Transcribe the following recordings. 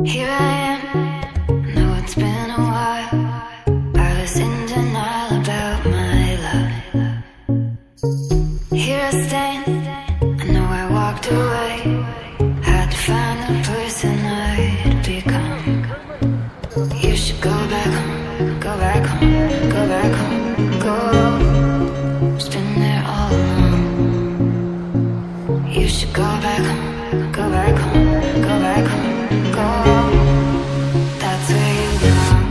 Here I am, know it's been a while. I was in denial about my love. Here I stand, I know I walked away. Had to find the person I'd become. You should go back home, go back home, go back home, go. It's been there all along. You should go back home, go back home, go back home, go. That's where you belong.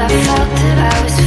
I felt that I was